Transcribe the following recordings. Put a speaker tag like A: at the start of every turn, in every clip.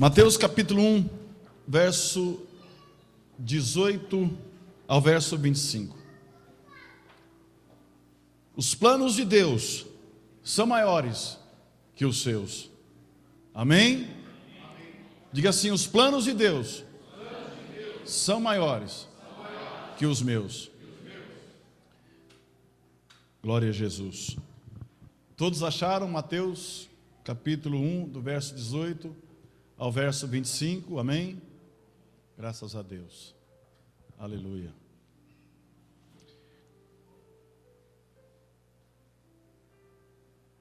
A: Mateus capítulo 1, verso 18 ao verso 25. Os planos de Deus são maiores que os seus. Amém? Diga assim: os planos de Deus são maiores que os meus. Glória a Jesus. Todos acharam Mateus capítulo 1, do verso 18 ao verso 25, amém? Graças a Deus, aleluia.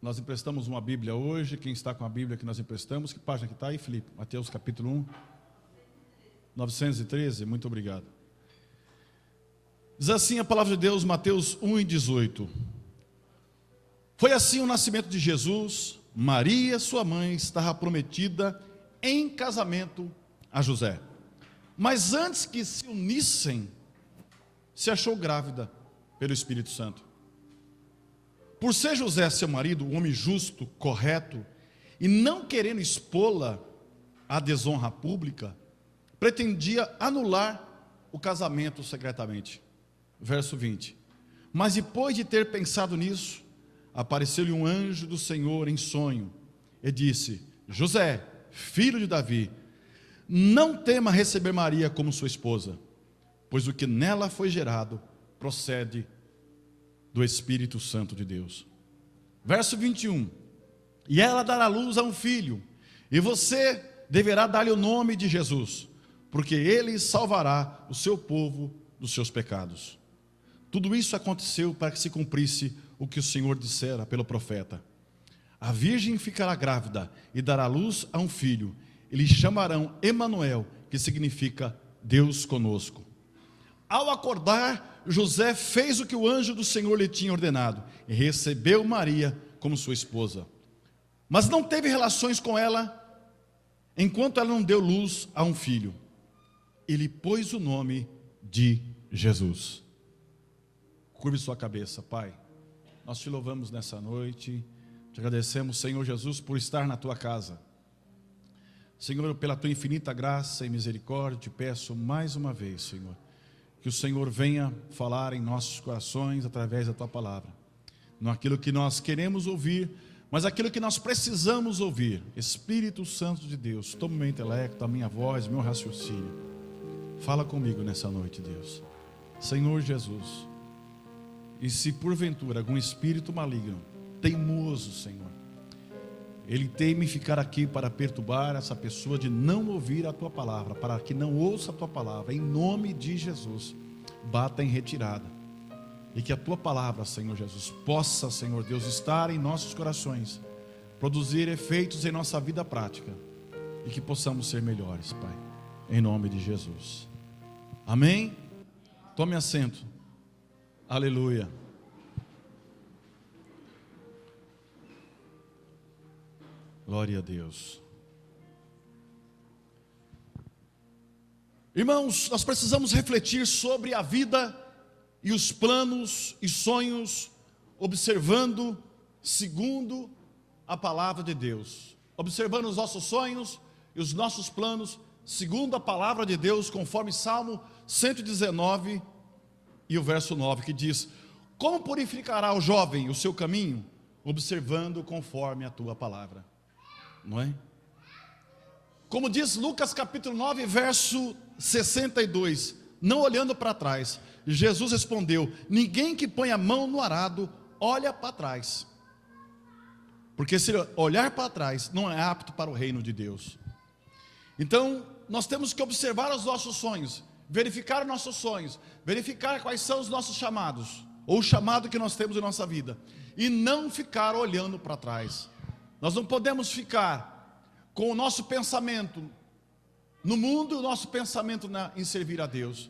A: Nós emprestamos uma Bíblia hoje. Quem está com a Bíblia que nós emprestamos? Que página que está aí, Felipe? Mateus capítulo 1, 913, muito obrigado. Diz assim a palavra de Deus, Mateus 1 e 18. Foi assim o nascimento de Jesus. Maria, sua mãe, estava prometida em casamento a José. Mas antes que se unissem, se achou grávida pelo Espírito Santo. Por ser José seu marido, um homem justo, correto, e não querendo expô-la à desonra pública, pretendia anular o casamento secretamente. Verso 20. Mas depois de ter pensado nisso, apareceu-lhe um anjo do Senhor em sonho e disse: José, filho de Davi, não tema receber Maria como sua esposa, pois o que nela foi gerado procede do Espírito Santo de Deus. Verso 21. E ela dará luz a um filho, e você deverá dar-lhe o nome de Jesus, porque ele salvará o seu povo dos seus pecados. Tudo isso aconteceu para que se cumprisse o que o Senhor dissera pelo profeta: a virgem ficará grávida e dará luz a um filho, e lhe chamarão Emanuel, que significa Deus conosco. Ao acordar, José fez o que o anjo do Senhor lhe tinha ordenado, e recebeu Maria como sua esposa. Mas não teve relações com ela, enquanto ela não deu luz a um filho. E lhe pôs o nome de Jesus. Curve sua cabeça, Pai. Nós te louvamos nessa noite, te agradecemos, Senhor Jesus, por estar na tua casa. Senhor, pela tua infinita graça e misericórdia, te peço mais uma vez, Senhor, que o Senhor venha falar em nossos corações através da tua palavra. Não aquilo que nós queremos ouvir, mas aquilo que nós precisamos ouvir. Espírito Santo de Deus, toma o meu intelecto, a minha voz, meu raciocínio. Fala comigo nessa noite, Deus. Senhor Jesus, e se porventura algum espírito maligno, teimoso, Senhor, ele teme ficar aqui para perturbar essa pessoa de não ouvir a tua palavra, para que não ouça a tua palavra, em nome de Jesus, bata em retirada. E que a tua palavra, Senhor Jesus, possa, Senhor Deus, estar em nossos corações, produzir efeitos em nossa vida prática, e que possamos ser melhores, Pai, em nome de Jesus. Amém? Tome assento. Aleluia. Glória a Deus. Irmãos, nós precisamos refletir sobre a vida e os planos e sonhos, observando segundo a palavra de Deus. Observando os nossos sonhos e os nossos planos segundo a palavra de Deus, conforme Salmo 119 e o verso 9, que diz: como purificará o jovem o seu caminho? Observando conforme a tua palavra. Não é? Como diz Lucas capítulo 9, verso 62, não olhando para trás, Jesus respondeu: ninguém que põe a mão no arado olha para trás, porque se olhar para trás não é apto para o reino de Deus. Então nós temos que observar os nossos sonhos, verificar os nossos sonhos, verificar quais são os nossos chamados, ou o chamado que nós temos em nossa vida, e não ficar olhando para trás. Nós não podemos ficar com o nosso pensamento no mundo, o nosso pensamento em servir a Deus.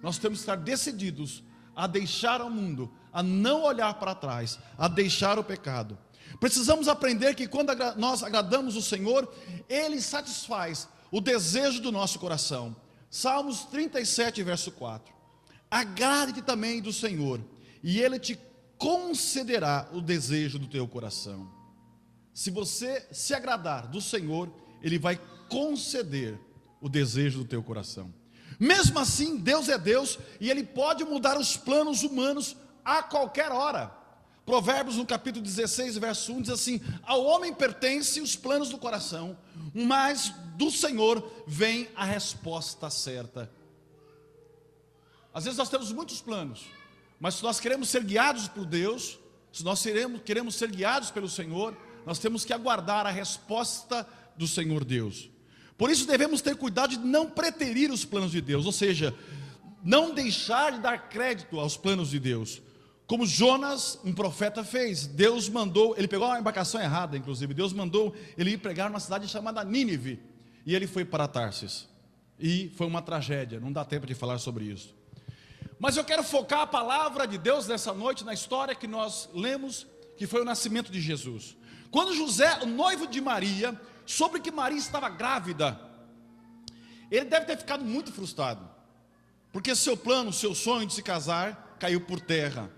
A: Nós temos que estar decididos a deixar o mundo, a não olhar para trás, a deixar o pecado. Precisamos aprender que quando nós agradamos o Senhor, Ele satisfaz o desejo do nosso coração. Salmos 37, verso 4. Agrade-te também do Senhor, e Ele te concederá o desejo do teu coração. Se você se agradar do Senhor, Ele vai conceder o desejo do teu coração. Mesmo assim, Deus é Deus e Ele pode mudar os planos humanos a qualquer hora. Provérbios no capítulo 16, verso 1 diz assim: ao homem pertence os planos do coração, mas do Senhor vem a resposta certa. Às vezes nós temos muitos planos, mas se nós queremos ser guiados por Deus, se nós queremos ser guiados pelo Senhor, nós temos que aguardar a resposta do Senhor Deus. Por isso devemos ter cuidado de não preterir os planos de Deus, ou seja, não deixar de dar crédito aos planos de Deus. Como Jonas, um profeta, fez. Deus mandou, ele pegou uma embarcação errada, inclusive. Deus mandou ele ir pregar numa cidade chamada Nínive, e ele foi para Tarsis. E foi uma tragédia, não dá tempo de falar sobre isso. Mas eu quero focar a palavra de Deus nessa noite na história que nós lemos, que foi o nascimento de Jesus. Quando José, o noivo de Maria, soube que Maria estava grávida, ele deve ter ficado muito frustrado, porque seu plano, seu sonho de se casar caiu por terra.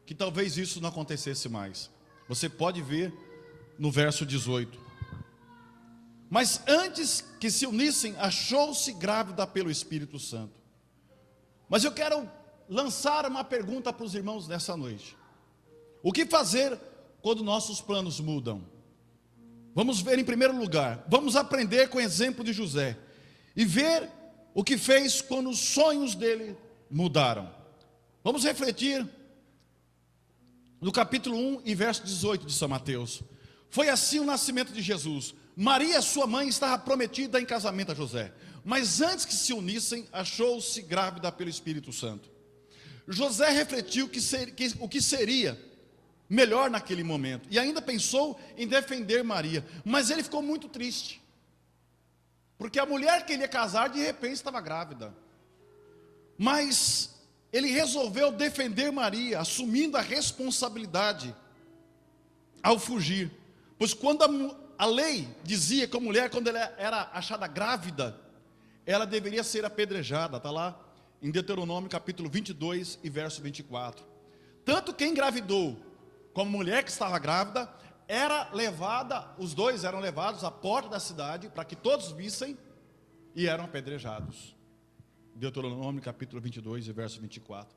A: Que talvez isso não acontecesse mais. Você pode ver no verso 18. Mas antes que se unissem, achou-se grávida pelo Espírito Santo. Mas eu quero lançar uma pergunta para os irmãos nessa noite. O que fazer quando nossos planos mudam? Vamos ver em primeiro lugar, vamos aprender com o exemplo de José e ver o que fez quando os sonhos dele mudaram. Vamos refletir no capítulo 1 e verso 18 de São Mateus. Foi assim o nascimento de Jesus. Maria, sua mãe, estava prometida em casamento a José, mas antes que se unissem, achou-se grávida pelo Espírito Santo. José refletiu o que seria melhor naquele momento, e ainda pensou em defender Maria, mas ele ficou muito triste, porque a mulher que ele ia casar, de repente estava grávida. Mas ele resolveu defender Maria, assumindo a responsabilidade ao fugir, pois quando a lei dizia que a mulher, quando ela era achada grávida, ela deveria ser apedrejada. Está lá em Deuteronômio capítulo 22 e verso 24. Tanto quem engravidou como a mulher que estava grávida era levada, os dois eram levados à porta da cidade para que todos vissem e eram apedrejados. Deuteronômio capítulo 22 e verso 24.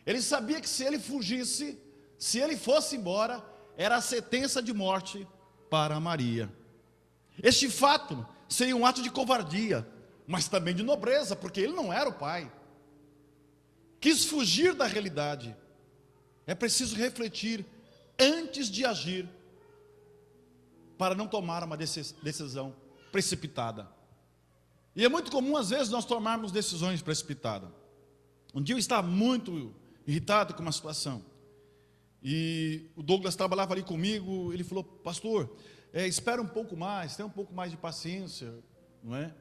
A: Ele sabia que se ele fugisse, se ele fosse embora, era a sentença de morte para Maria. Este fato seria um ato de covardia, mas também de nobreza, porque ele não era o pai. Quis fugir da realidade. É preciso refletir antes de agir, para não tomar uma decisão precipitada. E é muito comum às vezes nós tomarmos decisões precipitadas. Um dia eu estava muito irritado com uma situação, e o Douglas trabalhava ali comigo. Ele falou: pastor, espera um pouco mais, tenha um pouco mais de paciência, não é?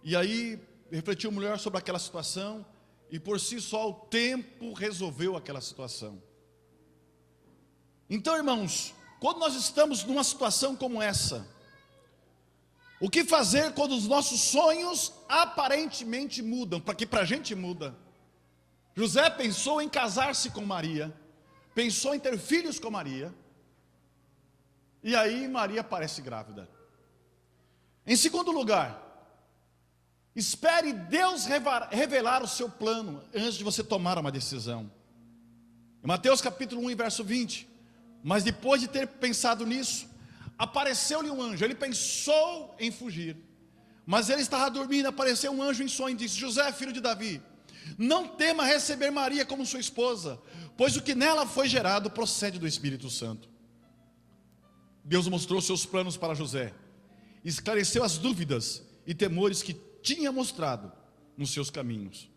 A: E aí refletiu melhor sobre aquela situação, e por si só o tempo resolveu aquela situação. Então, irmãos, quando nós estamos numa situação como essa, o que fazer quando os nossos sonhos aparentemente mudam? Porque para a gente muda. José pensou em casar-se com Maria, pensou em ter filhos com Maria, e aí Maria aparece grávida. Em segundo lugar, espere Deus revelar o seu plano antes de você tomar uma decisão. Em Mateus capítulo 1 e verso 20, mas depois de ter pensado nisso, apareceu-lhe um anjo. Ele pensou em fugir, mas ele estava dormindo. Apareceu um anjo em sonho e disse: José, filho de Davi, não tema receber Maria como sua esposa, pois o que nela foi gerado procede do Espírito Santo. Deus mostrou seus planos para José, esclareceu as dúvidas e temores que tinha mostrado nos seus caminhos.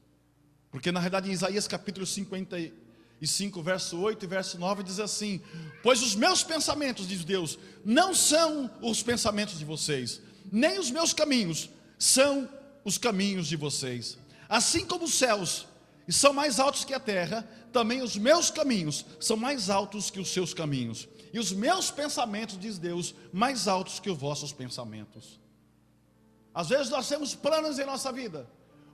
A: Porque na verdade em Isaías capítulo 55, verso 8 e verso 9 diz assim: pois os meus pensamentos, diz Deus, não são os pensamentos de vocês, nem os meus caminhos são os caminhos de vocês. Assim como os céus são mais altos que a terra, também os meus caminhos são mais altos que os seus caminhos, e os meus pensamentos, diz Deus, mais altos que os vossos pensamentos. Às vezes nós temos planos em nossa vida,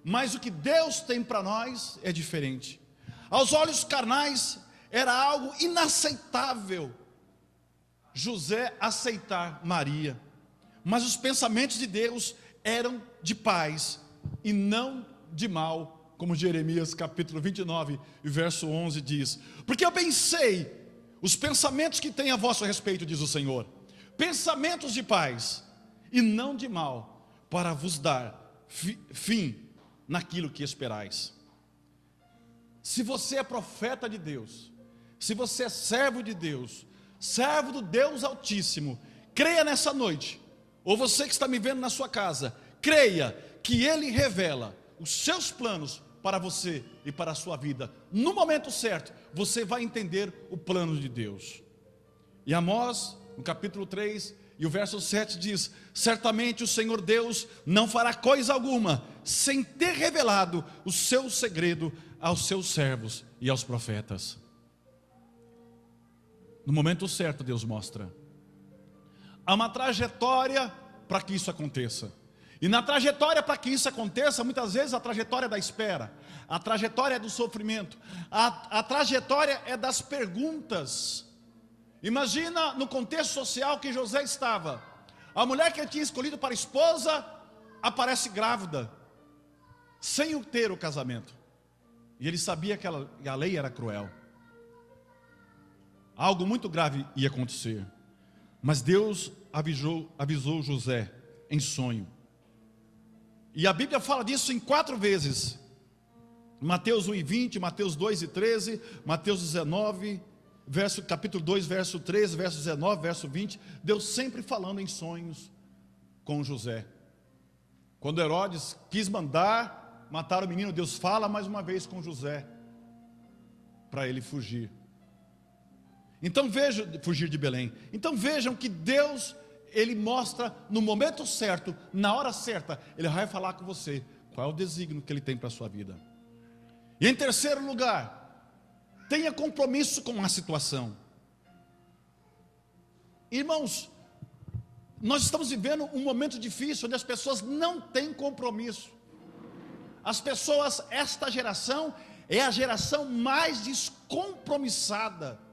A: mas o que Deus tem para nós é diferente. Aos olhos carnais era algo inaceitável José aceitar Maria, mas os pensamentos de Deus eram de paz e não de mal, como Jeremias capítulo 29, verso 11 diz: porque eu bem sei os pensamentos que tenho a vosso respeito, diz o Senhor, pensamentos de paz e não de mal, para vos dar fim naquilo que esperais. Se você é profeta de Deus, se você é servo de Deus, servo do Deus Altíssimo, creia nessa noite, ou você que está me vendo na sua casa, creia que Ele revela os seus planos para você e para a sua vida. No momento certo, você vai entender o plano de Deus. E Amós, no capítulo 3, e o verso 7 diz: certamente o Senhor Deus não fará coisa alguma, sem ter revelado o seu segredo aos seus servos e aos profetas. No momento certo Deus mostra. Há uma trajetória para que isso aconteça. E na trajetória para que isso aconteça, muitas vezes a trajetória é da espera, a trajetória é do sofrimento, a trajetória é das perguntas. Imagina no contexto social que José estava. A mulher que ele tinha escolhido para esposa aparece grávida, sem ter o casamento. E ele sabia que a lei era cruel. Algo muito grave ia acontecer. Mas Deus avisou José em sonho. E a Bíblia fala disso em 4 vezes. Mateus 1:20, Mateus 2:13, Mateus 19, capítulo 2, verso 13, verso 19, verso 20. Deus sempre falando em sonhos com José. Quando Herodes quis mandar matar o menino, Deus fala mais uma vez com José, para ele fugir. Então vejam, fugir de Belém. Então vejam que Deus, Ele mostra no momento certo, na hora certa, Ele vai falar com você qual é o desígnio que Ele tem para a sua vida. E em terceiro lugar, tenha compromisso com a situação. Irmãos, nós estamos vivendo um momento difícil, onde as pessoas não têm compromisso. As pessoas, esta geração é a geração mais descompromissada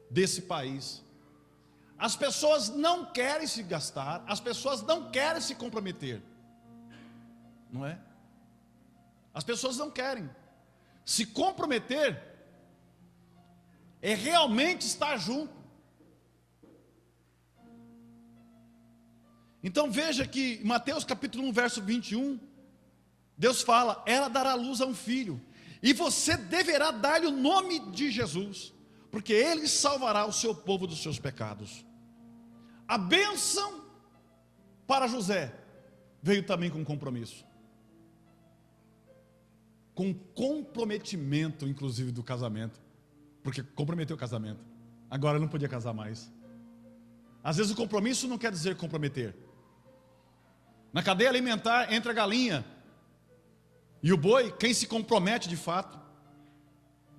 A: desse país. As pessoas não querem se gastar, as pessoas não querem se comprometer, não é? As pessoas não querem se comprometer, é realmente estar junto. Então veja que em Mateus capítulo 1, verso 21, Deus fala: ela dará luz a um filho, e você deverá dar-lhe o nome de Jesus, porque Ele salvará o seu povo dos seus pecados. A bênção para José veio também com compromisso, com comprometimento inclusive do casamento, porque comprometeu o casamento, agora não podia casar mais. Às vezes o compromisso não quer dizer comprometer. Na cadeia alimentar, entre a galinha e o boi, quem se compromete de fato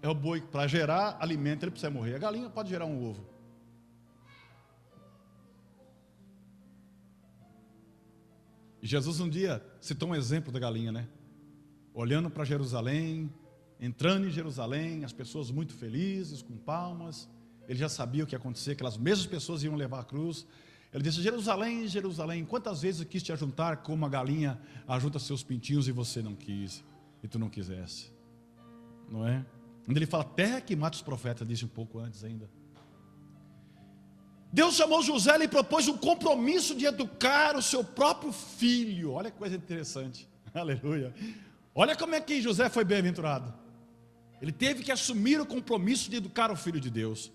A: é o boi. Para gerar alimento ele precisa morrer. A galinha pode gerar um ovo. E Jesus um dia citou um exemplo da galinha, né? Olhando para Jerusalém, entrando em Jerusalém, as pessoas muito felizes, com palmas. Ele já sabia o que ia acontecer, aquelas mesmas pessoas iam levar a cruz. Ele disse: Jerusalém, Jerusalém, quantas vezes eu quis te ajuntar como a galinha ajunta seus pintinhos e você não quis, e tu não quisesse, não é? Quando ele fala terra que mata os profetas, disse um pouco antes ainda. Deus chamou José e lhe propôs um compromisso de educar o seu próprio filho. Olha que coisa interessante, aleluia. Olha como é que José foi bem-aventurado. Ele teve que assumir o compromisso de educar o filho de Deus.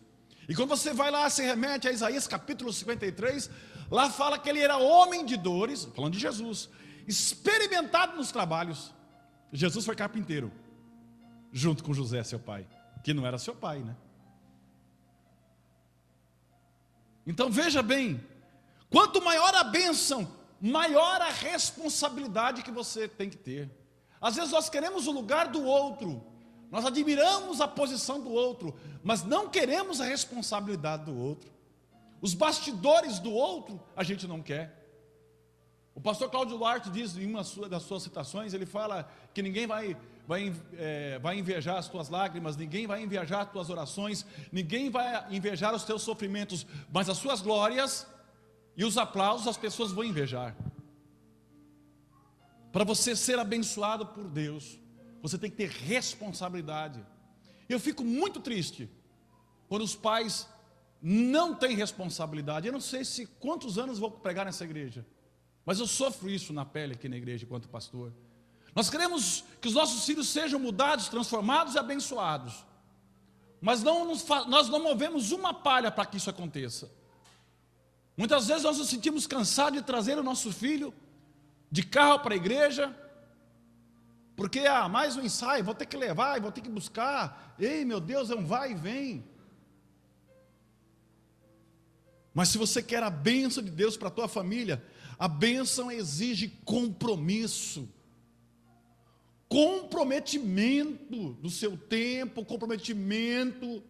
A: E quando você vai lá, se remete a Isaías capítulo 53, lá fala que ele era homem de dores, falando de Jesus, experimentado nos trabalhos. Jesus foi carpinteiro, junto com José, seu pai, que não era seu pai, né? Então veja bem, quanto maior a bênção, maior a responsabilidade que você tem que ter. Às vezes nós queremos o lugar do outro, nós admiramos a posição do outro, mas não queremos a responsabilidade do outro. Os bastidores do outro a gente não quer. O pastor Cláudio Duarte diz em uma das suas citações, ele fala que ninguém vai invejar as tuas lágrimas, ninguém vai invejar as tuas orações, ninguém vai invejar os teus sofrimentos, mas as suas glórias E os aplausos as pessoas vão invejar. Para você ser abençoado por Deus, você tem que ter responsabilidade. Eu fico muito triste quando os pais não têm responsabilidade. Eu não sei se quantos anos vou pregar nessa igreja, mas eu sofro isso na pele aqui na igreja enquanto pastor. Nós queremos que os nossos filhos sejam mudados, transformados e abençoados, mas nós não movemos uma palha para que isso aconteça. Muitas vezes nós nos sentimos cansados de trazer o nosso filho de carro para a igreja, porque mais um ensaio, vou ter que levar, vou ter que buscar, ei meu Deus, é um vai e vem. Mas se você quer a bênção de Deus para a tua família, a bênção exige compromisso, comprometimento do seu tempo, comprometimento,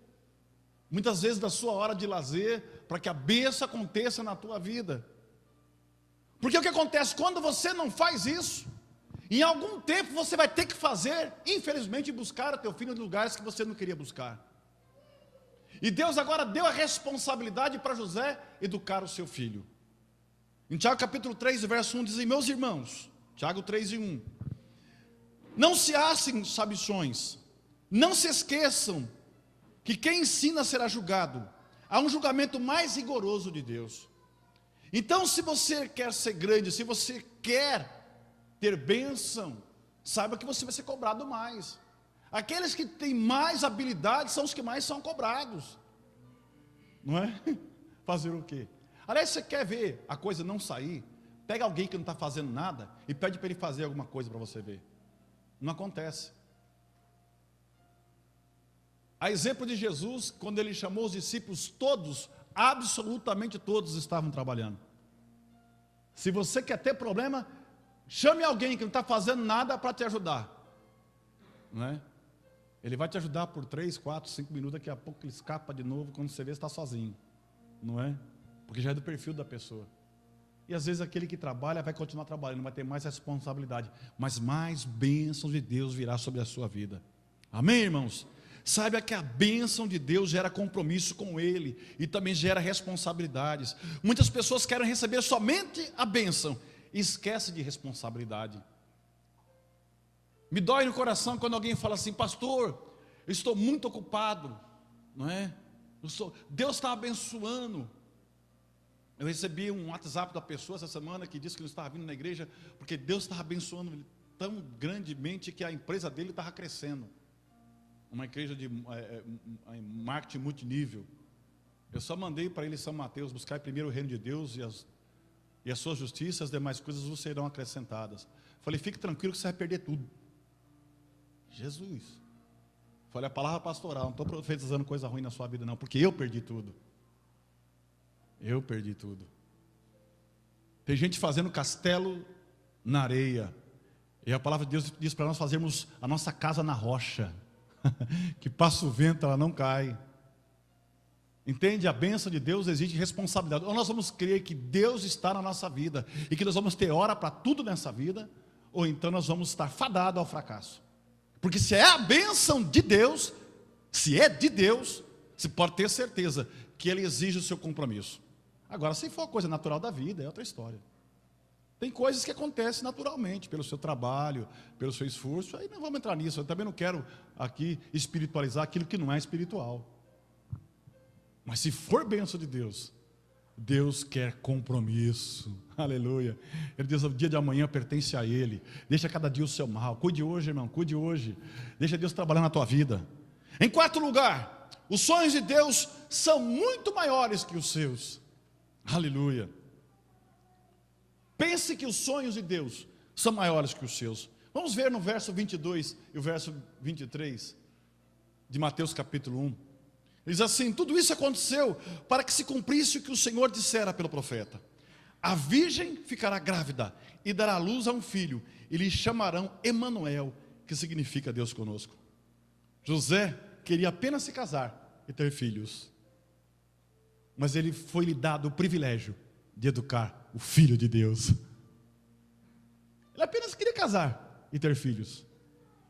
A: muitas vezes da sua hora de lazer, para que a bênção aconteça na tua vida. Porque o que acontece, quando você não faz isso, em algum tempo você vai ter que fazer, infelizmente, buscar o teu filho em lugares que você não queria buscar. E Deus agora deu a responsabilidade para José educar o seu filho. Em Tiago capítulo 3, verso 1, diz: meus irmãos, Tiago 3 e 1, não se assem sabições, não se esqueçam que quem ensina será julgado. Há um julgamento mais rigoroso de Deus. Então, se você quer ser grande, se você quer ter bênção, saiba que você vai ser cobrado mais. Aqueles que têm mais habilidade são os que mais são cobrados, não é? Fazer o quê? Aliás, você quer ver a coisa não sair? Pega alguém que não está fazendo nada e pede para ele fazer alguma coisa para você ver. Não acontece. A exemplo de Jesus, quando ele chamou os discípulos, todos, absolutamente todos estavam trabalhando. Se você quer ter problema, chame alguém que não está fazendo nada para te ajudar, não é? Ele vai te ajudar por 3, 4, 5 minutos, daqui a pouco ele escapa de novo, quando você vê, você está sozinho, não é? Porque já é do perfil da pessoa. E às vezes aquele que trabalha vai continuar trabalhando, vai ter mais responsabilidade, mas mais bênçãos de Deus virá sobre a sua vida. Amém, irmãos? Saiba que a bênção de Deus gera compromisso com Ele e também gera responsabilidades. Muitas pessoas querem receber somente a bênção e esquecem de responsabilidade. Me dói no coração quando alguém fala assim: pastor, eu estou muito ocupado, não é? Deus está abençoando. Eu recebi um WhatsApp da pessoa essa semana que disse que não estava vindo na igreja porque Deus estava abençoando ele tão grandemente que a empresa dele estava crescendo. Uma igreja de marketing multinível. Eu só mandei para ele São Mateus: buscar primeiro o reino de Deus e a sua justiça, as demais coisas vos serão acrescentadas. Falei: fique tranquilo que você vai perder tudo. Jesus. Falei: a palavra pastoral, não estou profetizando coisa ruim na sua vida não, porque eu perdi tudo. Eu perdi tudo. Tem gente fazendo castelo na areia, e a palavra de Deus diz para nós fazermos a nossa casa na rocha, que passa o vento, ela não cai. Entende? A bênção de Deus exige responsabilidade. Ou nós vamos crer que Deus está na nossa vida e que nós vamos ter hora para tudo nessa vida, ou então nós vamos estar fadados ao fracasso. Porque se é a bênção de Deus, se é de Deus, você pode ter certeza que Ele exige o seu compromisso. Agora, se for coisa natural da vida, é outra história. Tem coisas que acontecem naturalmente, pelo seu trabalho, pelo seu esforço, aí não vamos entrar nisso. Eu também não quero aqui espiritualizar aquilo que não é espiritual. Mas se for bênção de Deus, Deus quer compromisso. Aleluia. Ele diz: o dia de amanhã pertence a Ele. Deixa cada dia o seu mal. Cuide hoje, irmão, cuide hoje. Deixa Deus trabalhar na tua vida. Em quarto lugar, os sonhos de Deus são muito maiores que os seus. Aleluia. Pense que os sonhos de Deus são maiores que os seus. Vamos ver no verso 22 e o verso 23 de Mateus capítulo 1. Diz assim: tudo isso aconteceu para que se cumprisse o que o Senhor dissera pelo profeta: a virgem ficará grávida e dará à luz a um filho, e lhe chamarão Emanuel, que significa Deus conosco. José queria apenas se casar e ter filhos, mas ele foi-lhe dado o privilégio de educar o Filho de Deus. Ele apenas queria casar e ter filhos,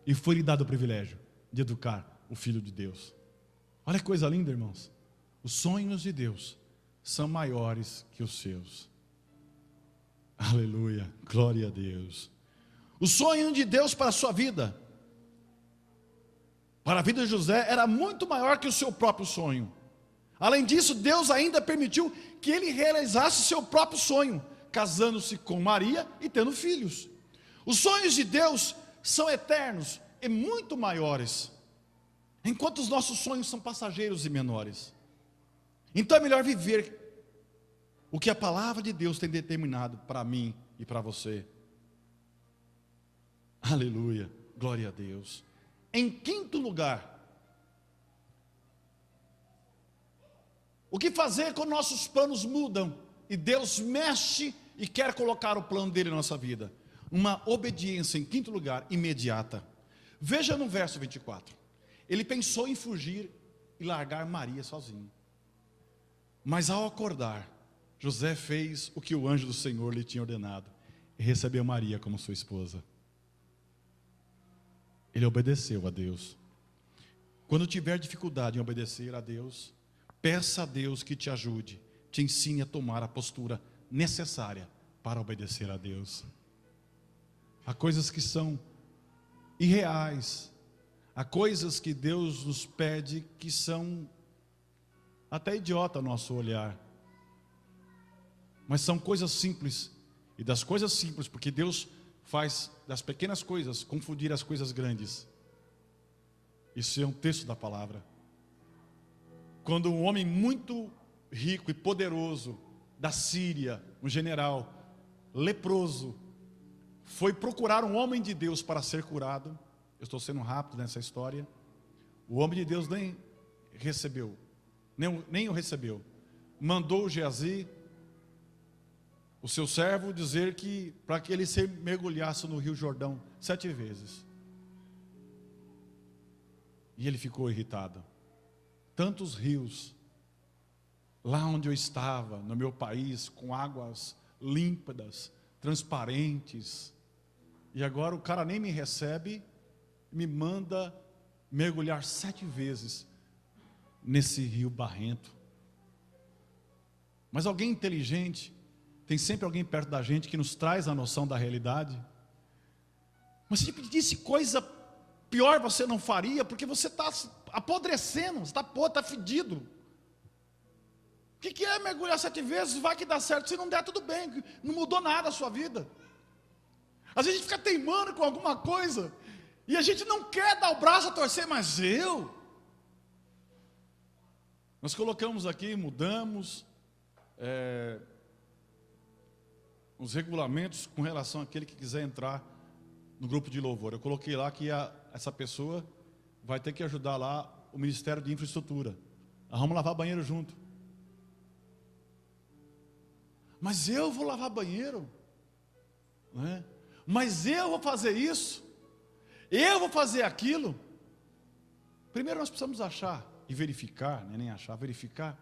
A: e foi-lhe dado o privilégio de educar o Filho de Deus. Olha que coisa linda, irmãos. Os sonhos de Deus são maiores que os seus. Aleluia, glória a Deus. O sonho de Deus para a sua vida, para a vida de José, era muito maior que o seu próprio sonho. Além disso, Deus ainda permitiu que ele realizasse seu próprio sonho, casando-se com Maria e tendo filhos. Os sonhos de Deus são eternos e muito maiores, enquanto os nossos sonhos são passageiros e menores. Então é melhor viver o que a palavra de Deus tem determinado para mim e para você. Aleluia, glória a Deus. Em quinto lugar, o que fazer quando nossos planos mudam e Deus mexe e quer colocar o plano dele na nossa vida? Uma obediência, em quinto lugar, imediata. Veja no verso 24. Ele pensou em fugir e largar Maria sozinho. Mas ao acordar, José fez o que o anjo do Senhor lhe tinha ordenado e recebeu Maria como sua esposa. Ele obedeceu a Deus. Quando tiver dificuldade em obedecer a Deus, peça a Deus que te ajude, te ensine a tomar a postura necessária para obedecer a Deus. Há coisas que são irreais, há coisas que Deus nos pede que são até idiota ao nosso olhar, mas são coisas simples, e das coisas simples, porque Deus faz das pequenas coisas confundir as coisas grandes. Isso é um texto da palavra. Quando um homem muito rico e poderoso da Síria, um general leproso, foi procurar um homem de Deus para ser curado. Eu estou sendo rápido nessa história. O homem de Deus nem o recebeu. Mandou o Geazi, o seu servo, dizer que para que ele se mergulhasse no Rio Jordão 7 vezes. E ele ficou irritado. Tantos rios, lá onde eu estava, no meu país, com águas límpidas, transparentes, e agora o cara nem me recebe, me manda mergulhar 7 vezes nesse rio barrento. Mas alguém inteligente, tem sempre alguém perto da gente que nos traz a noção da realidade. Mas se pedisse coisa pior, você não faria, porque você está apodrecendo, você está fedido. O que é mergulhar 7 vezes? Vai que dá certo. Se não der, tudo bem, não mudou nada a sua vida. Às vezes a gente fica teimando com alguma coisa e a gente não quer dar o braço a torcer, mas nós colocamos aqui, mudamos os regulamentos com relação àquele que quiser entrar no grupo de louvor. Eu coloquei lá que essa pessoa vai ter que ajudar lá o Ministério de Infraestrutura. Vamos lavar banheiro junto. Mas eu vou lavar banheiro, não é? Mas eu vou fazer isso, eu vou fazer aquilo. Primeiro nós precisamos achar e verificar, nem achar, verificar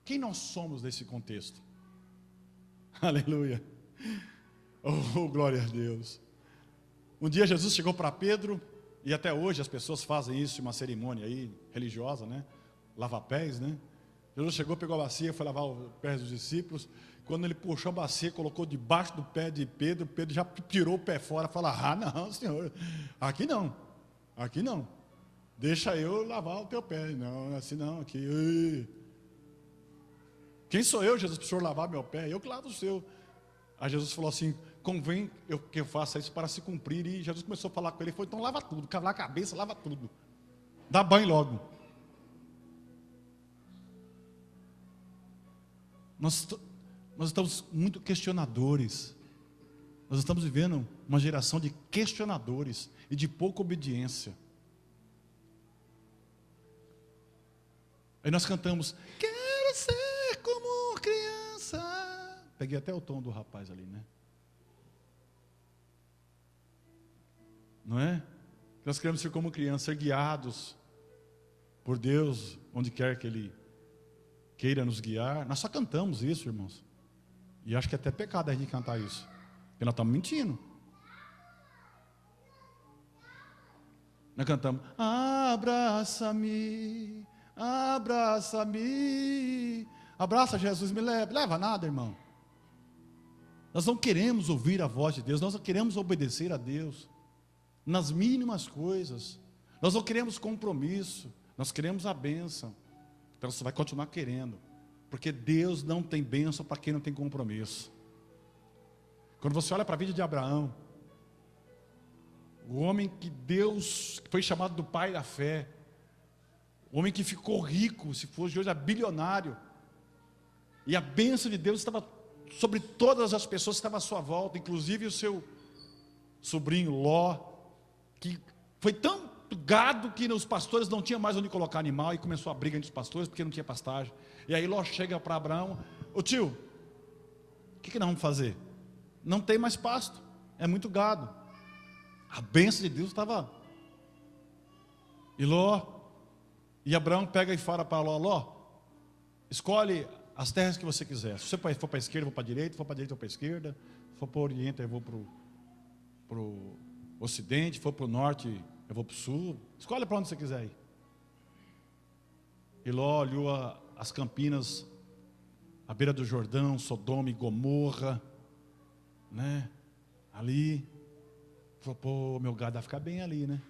A: quem nós somos nesse contexto. Aleluia. Oh, glória a Deus. Um dia Jesus chegou para Pedro, e até hoje as pessoas fazem isso, uma cerimônia aí religiosa, né? Lavar pés, né? Jesus chegou, pegou a bacia, foi lavar os pés dos discípulos. Quando ele puxou a bacia, colocou debaixo do pé de Pedro, Pedro já tirou o pé fora, falou: não, Senhor, aqui não, deixa eu lavar o teu pé. Não, assim não, aqui. Quem sou eu, Jesus, para o Senhor lavar meu pé? Eu que lavo o seu. Aí Jesus falou assim: convém que eu faça isso para se cumprir. E Jesus começou a falar com ele, falou: então lava tudo, lava a cabeça, lava tudo, dá banho logo. Nós estamos muito questionadores. Nós estamos vivendo uma geração de questionadores e de pouca obediência. Aí nós cantamos: quero ser como criança. Peguei até o tom do rapaz ali, né? Não é? Nós queremos ser como criança, ser guiados por Deus, onde quer que Ele queira nos guiar. Nós só cantamos isso, irmãos. E acho que é até pecado a gente cantar isso, porque nós estamos mentindo. Nós cantamos: abraça-me, abraça-me, Abraça Jesus, me leva. Leva nada, irmão. Nós não queremos ouvir a voz de Deus, nós não queremos obedecer a Deus nas mínimas coisas. Nós não queremos compromisso, nós queremos a bênção. Então você vai continuar querendo, porque Deus não tem bênção para quem não tem compromisso. Quando você olha para a vida de Abraão, o homem que Deus foi chamado do pai da fé, o homem que ficou rico, se fosse hoje é bilionário, e a bênção de Deus estava sobre todas as pessoas que estavam à sua volta, inclusive o seu sobrinho Ló, que foi tão gado que os pastores não tinham mais onde colocar animal, e começou a briga entre os pastores porque não tinha pastagem. E aí Ló chega para Abraão: ô tio, o que nós vamos fazer? Não tem mais pasto, é muito gado. A bênção de Deus estava. E Abraão pega e fala para Ló: Ló, escolhe as terras que você quiser. Se você for para a esquerda, eu vou para a direita. Se for para a direita, eu vou para a esquerda. Se for para o oriente, eu vou para o ocidente. Se for para o norte, eu vou para o sul. Escolhe para onde você quiser ir. E Ló olhou as campinas à beira do Jordão, Sodoma e Gomorra, né? Ali, falou: pô, meu gado vai ficar bem ali, né?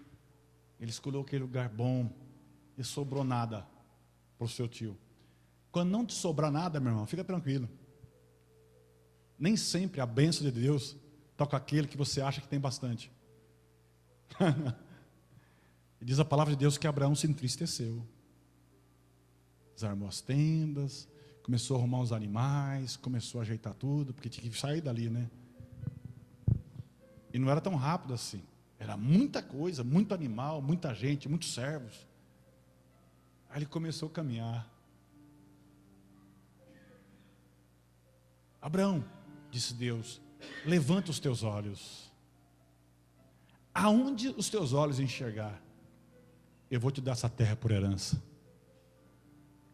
A: Ele escolheu aquele lugar bom, e sobrou nada para o seu tio. Quando não te sobrar nada, meu irmão, fica tranquilo. Nem sempre a bênção de Deus está com aquele que você acha que tem bastante. E diz a palavra de Deus que Abraão se entristeceu. Desarmou as tendas, começou a arrumar os animais, começou a ajeitar tudo, porque tinha que sair dali, né? E não era tão rápido assim. Era muita coisa, muito animal, muita gente, muitos servos. Aí ele começou a caminhar. Abraão, disse Deus, levanta os teus olhos. Aonde os teus olhos enxergar, eu vou te dar essa terra por herança.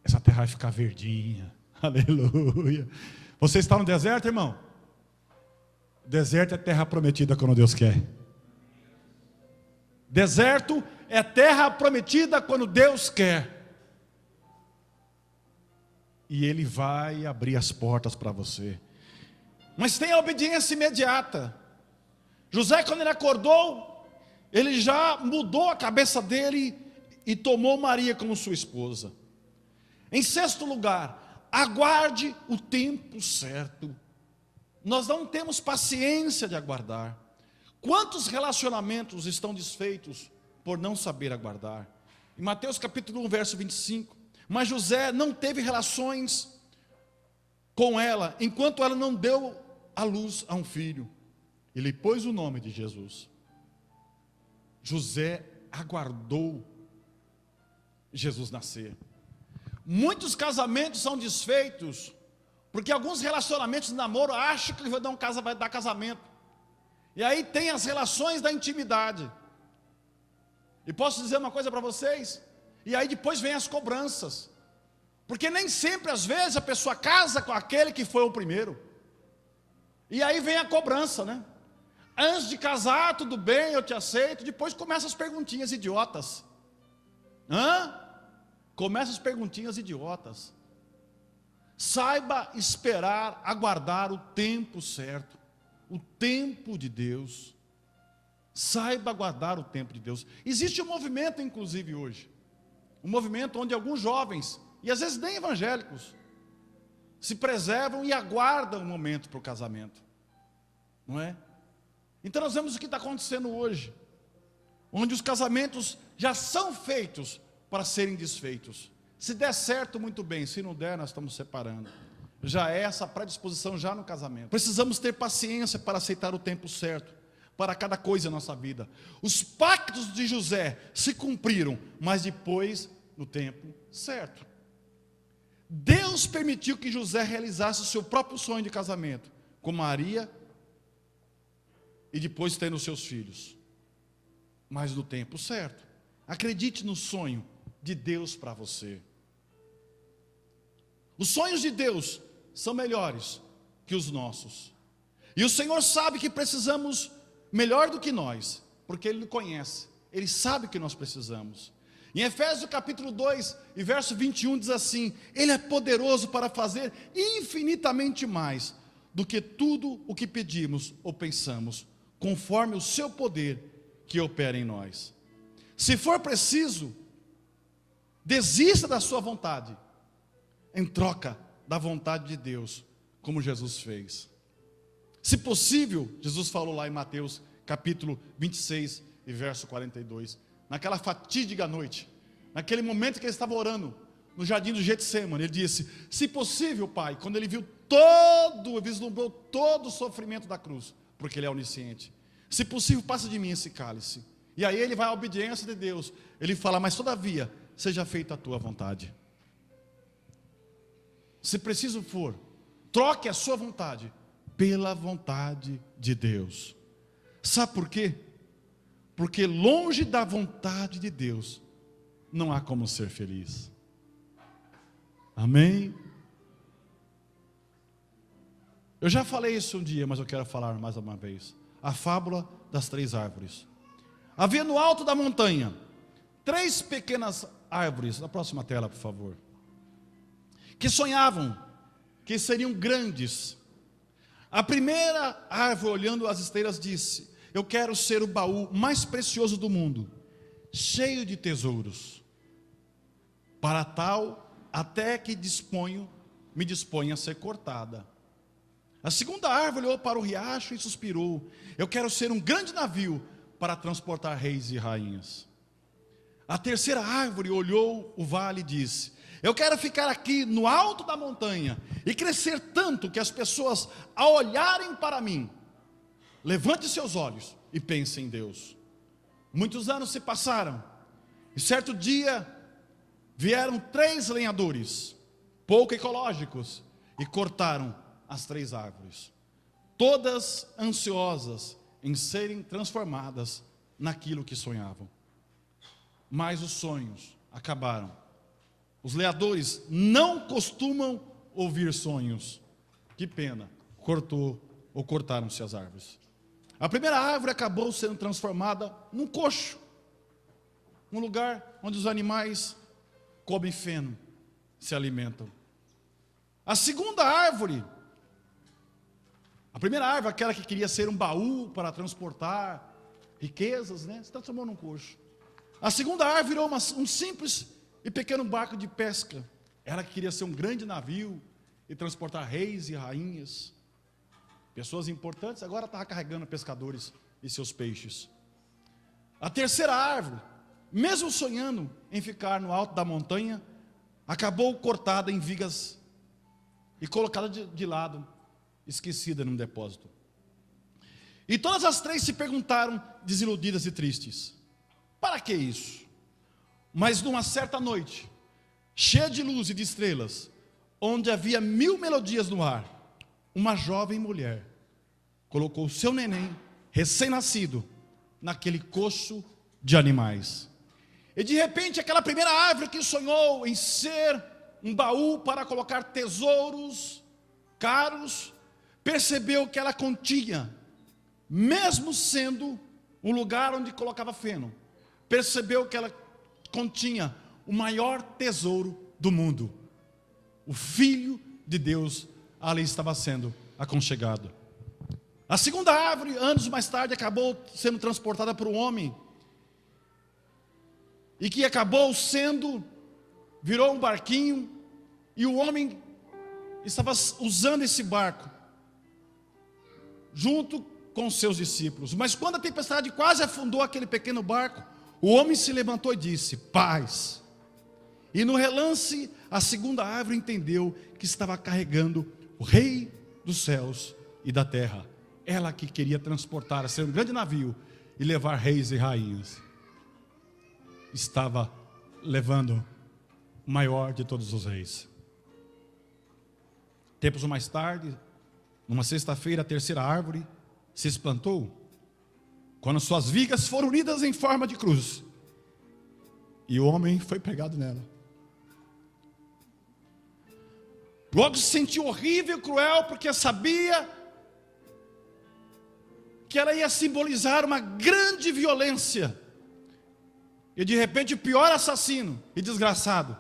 A: Essa terra vai ficar verdinha. Aleluia. Você está no deserto, irmão? Deserto é terra prometida quando Deus quer. Deserto é terra prometida quando Deus quer. E Ele vai abrir as portas para você. Mas tem a obediência imediata. José, quando ele acordou, ele já mudou a cabeça dele e tomou Maria como sua esposa. Em sexto lugar, aguarde o tempo certo. Nós não temos paciência de aguardar. Quantos relacionamentos estão desfeitos por não saber aguardar? Em Mateus capítulo 1, verso 25. Mas José não teve relações com ela, enquanto ela não deu à luz a um filho. Ele pôs o nome de Jesus. José aguardou Jesus nascer. Muitos casamentos são desfeitos, porque alguns relacionamentos de namoro acham que vai dar casamento. E aí tem as relações da intimidade. E posso dizer uma coisa para vocês? E aí depois vem as cobranças. Porque nem sempre, às vezes, a pessoa casa com aquele que foi o primeiro. E aí vem a cobrança, né? Antes de casar, tudo bem, eu te aceito. Depois começam as perguntinhas idiotas. Começam as perguntinhas idiotas. Saiba esperar, aguardar o tempo certo. O tempo de Deus. Saiba aguardar o tempo de Deus. Existe um movimento, inclusive, hoje. Um movimento onde alguns jovens, e às vezes nem evangélicos, se preservam e aguardam o momento para o casamento. Não é? Então nós vemos o que está acontecendo hoje. Onde os casamentos já são feitos para serem desfeitos. Se der certo, muito bem. Se não der, nós estamos separando. Já é essa predisposição já no casamento. Precisamos ter paciência para aceitar o tempo certo para cada coisa na nossa vida. Os pactos de José se cumpriram, mas depois no tempo certo. Deus permitiu que José realizasse o seu próprio sonho de casamento com Maria e depois tendo os seus filhos, mas no tempo certo. Acredite no sonho de Deus para você. Os sonhos de Deus são melhores que os nossos. E o Senhor sabe que precisamos melhor do que nós, porque Ele conhece, Ele sabe o que nós precisamos. Em Efésios capítulo 2 e verso 21 diz assim: Ele é poderoso para fazer infinitamente mais do que tudo o que pedimos ou pensamos, conforme o seu poder que opera em nós. Se for preciso, desista da sua vontade, em troca da vontade de Deus, como Jesus fez. Se possível, Jesus falou lá em Mateus capítulo 26 e verso 42, naquela fatídica noite, naquele momento que ele estava orando no jardim do Getsemane, ele disse: se possível, Pai, quando ele vislumbrou todo o sofrimento da cruz, porque ele é onisciente, se possível, passa de mim esse cálice. E aí ele vai à obediência de Deus, ele fala: mas todavia, seja feita a tua vontade. Se preciso for, troque a sua vontade pela vontade de Deus. Sabe por quê? Porque longe da vontade de Deus, não há como ser feliz. Amém? Eu já falei isso um dia, mas eu quero falar mais uma vez. A fábula das 3 árvores. Havia no alto da montanha 3 pequenas árvores, na próxima tela, por favor, que sonhavam que seriam grandes. A primeira árvore, olhando as esteiras, disse: eu quero ser o baú mais precioso do mundo, cheio de tesouros. Para tal, até que me disponho a ser cortada. A segunda árvore olhou para o riacho e suspirou: eu quero ser um grande navio para transportar reis e rainhas. A terceira árvore olhou o vale e disse: eu quero ficar aqui no alto da montanha e crescer tanto que as pessoas, ao olharem para mim, levante seus olhos e pense em Deus. Muitos anos se passaram e certo dia vieram 3 lenhadores, pouco ecológicos, e cortaram as 3 árvores, todas ansiosas em serem transformadas naquilo que sonhavam. Mas os sonhos acabaram. Os lenhadores não costumam ouvir sonhos. Que pena, cortaram-se as árvores. A primeira árvore acabou sendo transformada num coxo, um lugar onde os animais comem feno, se alimentam. A segunda árvore, a primeira árvore, aquela que queria ser um baú para transportar riquezas, se transformou num coxo. A segunda árvore virou um simples e pequeno barco de pesca. Ela que queria ser um grande navio e transportar reis e rainhas, pessoas importantes, agora estava carregando pescadores e seus peixes. A terceira árvore, mesmo sonhando em ficar no alto da montanha, acabou cortada em vigas e colocada de lado, esquecida num depósito. E todas as 3 se perguntaram, desiludidas e tristes: para que isso? Mas numa certa noite, cheia de luz e de estrelas, onde havia 1000 melodias no ar, uma jovem mulher colocou o seu neném recém-nascido naquele coxo de animais. E de repente aquela primeira árvore que sonhou em ser um baú para colocar tesouros caros, percebeu que ela continha, mesmo sendo um lugar onde colocava feno, percebeu que ela continha o maior tesouro do mundo. O Filho de Deus ali estava sendo aconchegado. A segunda árvore, anos mais tarde, acabou sendo transportada para o homem, e que virou um barquinho, e o homem estava usando esse barco junto com seus discípulos. Mas quando a tempestade quase afundou aquele pequeno barco, o homem se levantou e disse: paz. E no relance, a segunda árvore entendeu que estava carregando o Rei dos céus e da terra. Ela que queria transportar, ser um grande navio e levar reis e rainhas, estava levando o maior de todos os reis. Tempos mais tarde, numa sexta-feira, a terceira árvore se esplantou, quando suas vigas foram unidas em forma de cruz, e o homem foi pregado nela. Logo se sentiu horrível e cruel, porque sabia que ela ia simbolizar uma grande violência. e de repente o pior assassino e desgraçado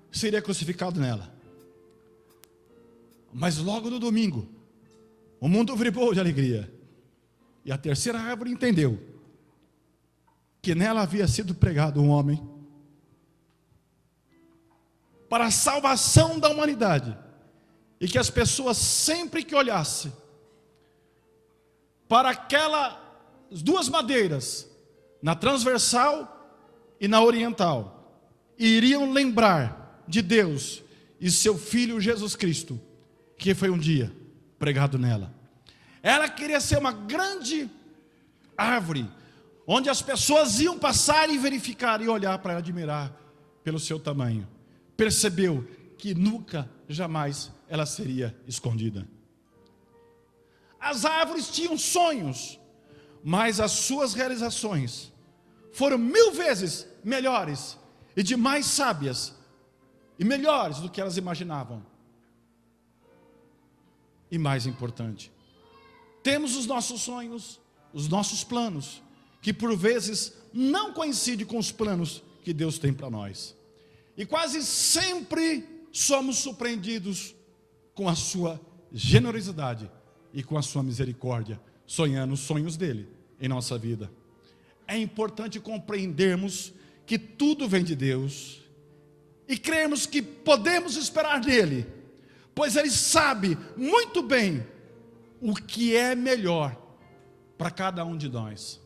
A: seria crucificado nela. Mas logo no domingo, o mundo vibrou de alegria, e a terceira árvore entendeu que nela havia sido pregado um homem para a salvação da humanidade, e que as pessoas sempre que olhassem para aquelas duas madeiras, na transversal e na oriental, iriam lembrar de Deus e seu Filho Jesus Cristo, que foi um dia pregado nela. Ela queria ser uma grande árvore, onde as pessoas iam passar e verificar e olhar para admirar pelo seu tamanho. Percebeu que nunca, jamais ela seria escondida. As árvores tinham sonhos, mas as suas realizações foram 1000 vezes melhores e de mais sábias e melhores do que elas imaginavam. E mais importante, temos os nossos sonhos, os nossos planos, que por vezes não coincidem com os planos que Deus tem para nós. E quase sempre somos surpreendidos com a sua generosidade e com a sua misericórdia, sonhando os sonhos dele em nossa vida. É importante compreendermos que tudo vem de Deus e crermos que podemos esperar dele, pois ele sabe muito bem o que é melhor para cada um de nós.